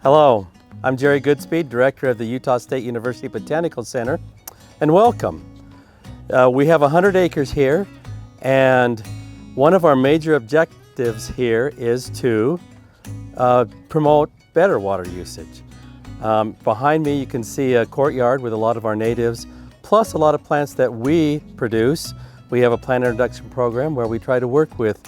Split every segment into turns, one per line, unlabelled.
Hello, I'm Jerry Goodspeed, Director of the Utah State University Botanical Center, and welcome. We have 100 acres here, and one of our major objectives here is to promote better water usage. Behind me you can see a courtyard with a lot of our natives, plus a lot of plants that we produce. We have a plant introduction program where we try to work with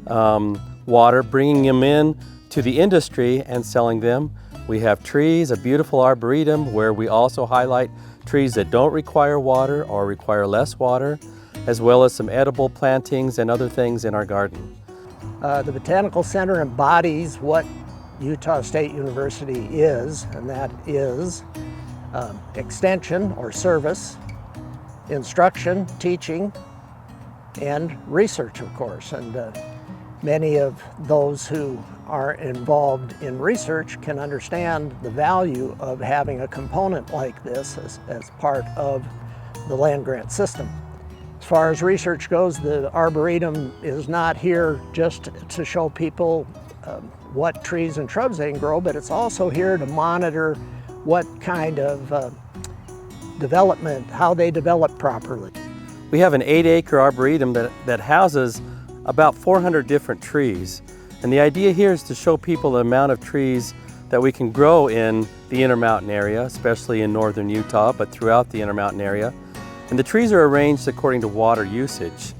water, bringing them in to the industry and selling them. We have trees, a beautiful arboretum where we also highlight trees that don't require water or require less water, as well as some edible plantings and other things in our garden.
The Botanical Center embodies what Utah State University is, and that is extension or service, instruction, teaching, and research, of course. And many of those who are involved in research can understand the value of having a component like this as part of the land grant system. As far as research goes, the Arboretum is not here just to show people what trees and shrubs they can grow, but it's also here to monitor what kind of development, how they develop properly.
We have an 8-acre arboretum that houses about 400 different trees. And the idea here is to show people the amount of trees that we can grow in the Intermountain area, especially in northern Utah, but throughout the Intermountain area. And the trees are arranged according to water usage.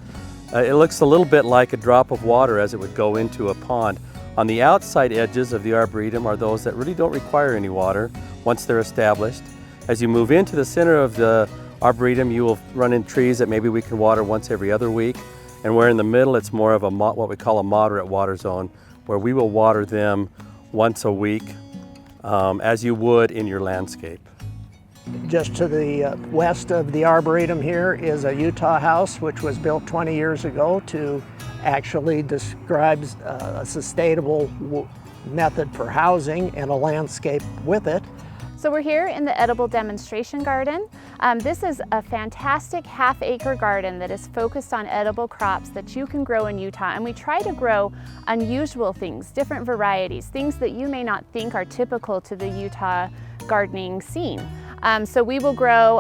It looks a little bit like a drop of water as it would go into a pond. On the outside edges of the Arboretum are those that really don't require any water once they're established. As you move into the center of the Arboretum, you will run in trees that maybe we can water once every other week. And where in the middle, it's more of a what we call a moderate water zone, where we will water them once a week, as you would in your landscape.
Just to the west of the Arboretum here is a Utah house, which was built 20 years ago to actually describes a sustainable method for housing and a landscape with it.
So we're here in the edible demonstration garden. This is a fantastic half-acre garden that is focused on edible crops that you can grow in Utah, and we try to grow unusual things, different varieties, things that you may not think are typical to the Utah gardening scene. So we will grow,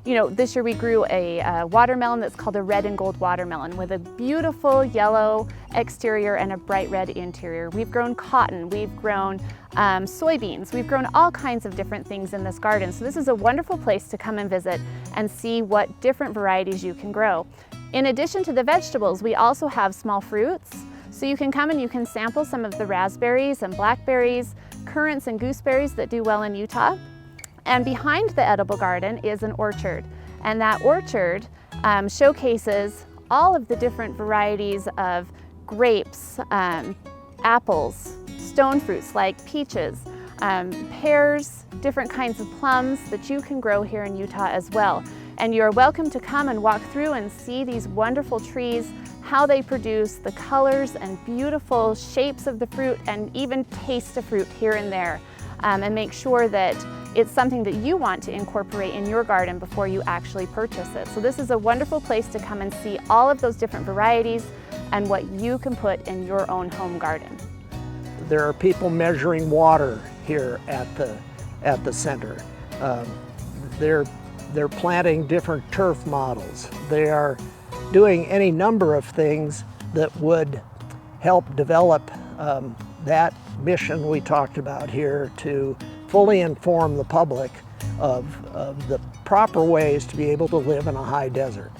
this year we grew a watermelon that's called a red and gold watermelon with a beautiful yellow exterior and a bright red interior. We've grown cotton, we've grown soybeans, we've grown all kinds of different things in this garden. So this is a wonderful place to come and visit and see what different varieties you can grow. In addition to the vegetables, we also have small fruits. So you can come and you can sample some of the raspberries and blackberries, currants and gooseberries that do well in Utah. And behind the edible garden is an orchard. And that orchard showcases all of the different varieties of grapes, apples, stone fruits like peaches, pears, different kinds of plums that you can grow here in Utah as well. And you're welcome to come and walk through and see these wonderful trees, how they produce the colors and beautiful shapes of the fruit, and even taste the fruit here and there, and make sure that it's something that you want to incorporate in your garden before you actually purchase it. So this is a wonderful place to come and see all of those different varieties and what you can put in your own home garden.
There are people measuring water here at the center. They're planting different turf models. They are doing any number of things that would help develop that mission we talked about here to fully inform the public of the proper ways to be able to live in a high desert.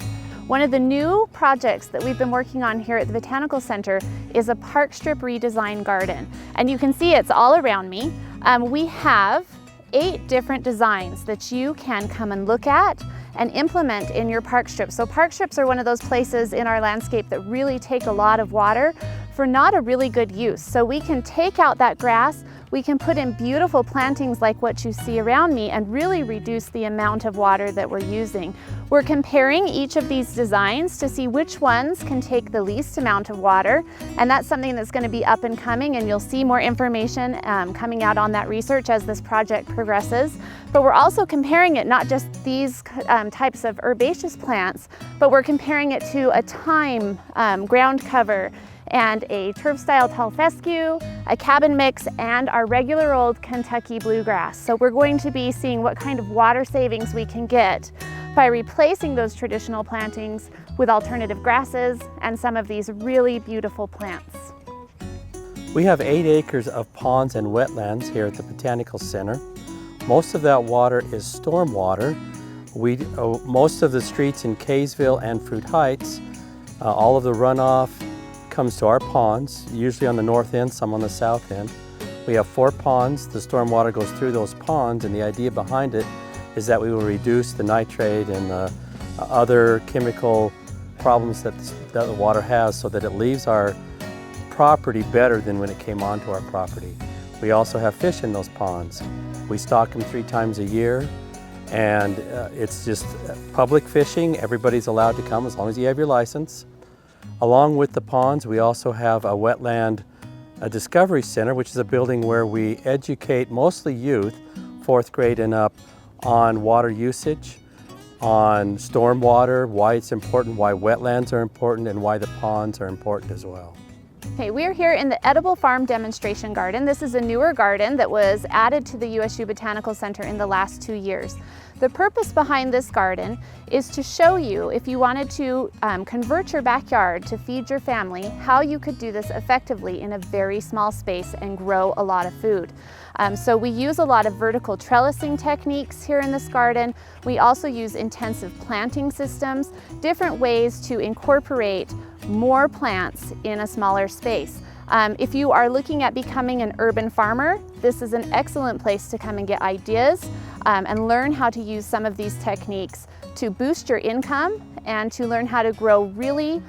One of the new projects that we've been working on here at the Botanical Center is a park strip redesign garden. And you can see it's all around me. We have 8 different designs that you can come and look at and implement in your park strip. So park strips are one of those places in our landscape that really take a lot of water for not a really good use. So we can take out that grass, we can put in beautiful plantings like what you see around me and really reduce the amount of water that we're using. We're comparing each of these designs to see which ones can take the least amount of water, and that's something that's going to be up and coming, and you'll see more information coming out on that research as this project progresses. But we're also comparing it, not just these types of herbaceous plants, but we're comparing it to a thyme, ground cover, and a turf-style tall fescue, a cabin mix, and our regular old Kentucky bluegrass. So we're going to be seeing what kind of water savings we can get by replacing those traditional plantings with alternative grasses and some of these really beautiful plants.
We have 8 acres of ponds and wetlands here at the Botanical Center. Most of that water is storm water. Most of the streets in Kaysville and Fruit Heights, all of the runoff comes to our ponds, usually on the north end, some on the south end. We have 4 ponds. The storm water goes through those ponds, and the idea behind it is that we will reduce the nitrate and the other chemical problems that the water has, so that it leaves our property better than when it came onto our property. We also have fish in those ponds. We stock them 3 times a year, and it's just public fishing. Everybody's allowed to come as long as you have your license. Along with the ponds, we also have a wetland discovery center, which is a building where we educate mostly youth, 4th grade and up, on water usage, on stormwater, why it's important, why wetlands are important, and why the ponds are important as well.
Okay, we're here in the Edible Farm Demonstration Garden. This is a newer garden that was added to the USU Botanical Center in the last 2 years. The purpose behind this garden is to show you, if you wanted to convert your backyard to feed your family, how you could do this effectively in a very small space and grow a lot of food. So we use a lot of vertical trellising techniques here in this garden. We also use intensive planting systems, different ways to incorporate more plants in a smaller space. If you are looking at becoming an urban farmer, this is an excellent place to come and get ideas and learn how to use some of these techniques to boost your income and to learn how to grow really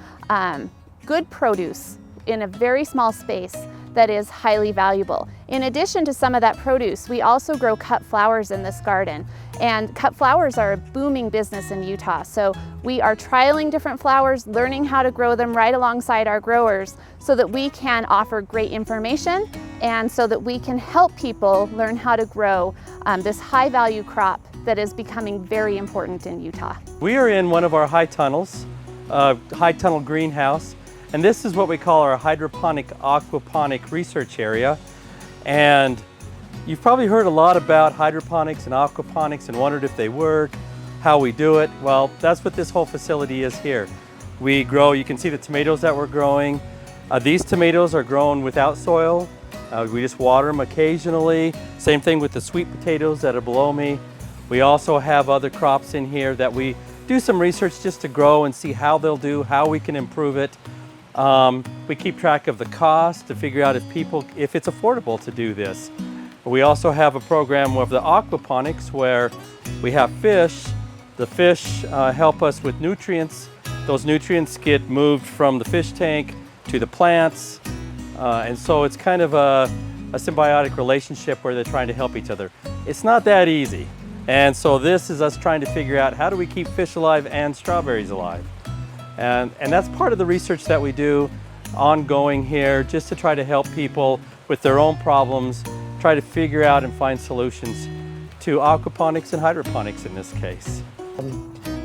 good produce in a very small space that is highly valuable. In addition to some of that produce, we also grow cut flowers in this garden. And cut flowers are a booming business in Utah. So we are trialing different flowers, learning how to grow them right alongside our growers so that we can offer great information and so that we can help people learn how to grow this high value crop that is becoming very important in Utah.
We are in one of our high tunnels, high tunnel greenhouse. And this is what we call our Hydroponic Aquaponic research area. And you've probably heard a lot about hydroponics and aquaponics and wondered if they work, how we do it. Well, that's what this whole facility is here. We grow, you can see the tomatoes that we're growing. These tomatoes are grown without soil. We just water them occasionally. Same thing with the sweet potatoes that are below me. We also have other crops in here that we do some research just to grow and see how they'll do, how we can improve it. We keep track of the cost to figure out if it's affordable to do this. We also have a program of the aquaponics where we have fish. The fish help us with nutrients. Those nutrients get moved from the fish tank to the plants. And so it's kind of a symbiotic relationship where they're trying to help each other. It's not that easy. And so this is us trying to figure out how do we keep fish alive and strawberries alive. And that's part of the research that we do ongoing here, just to try to help people with their own problems, try to figure out and find solutions to aquaponics and hydroponics in this case.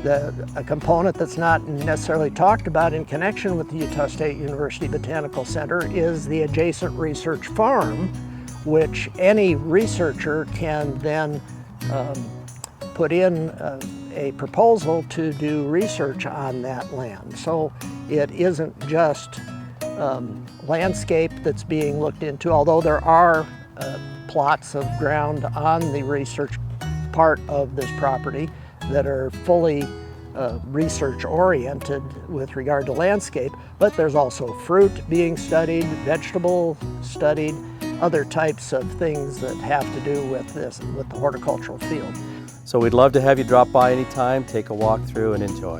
A component that's not necessarily talked about in connection with the Utah State University Botanical Center is the adjacent research farm, which any researcher can then put in a proposal to do research on that land. So it isn't just landscape that's being looked into, although there are plots of ground on the research part of this property that are fully research oriented with regard to landscape, but there's also fruit being studied, vegetable studied, other types of things that have to do with this, with the horticultural field.
So we'd love to have you drop by anytime, take a walk through and enjoy.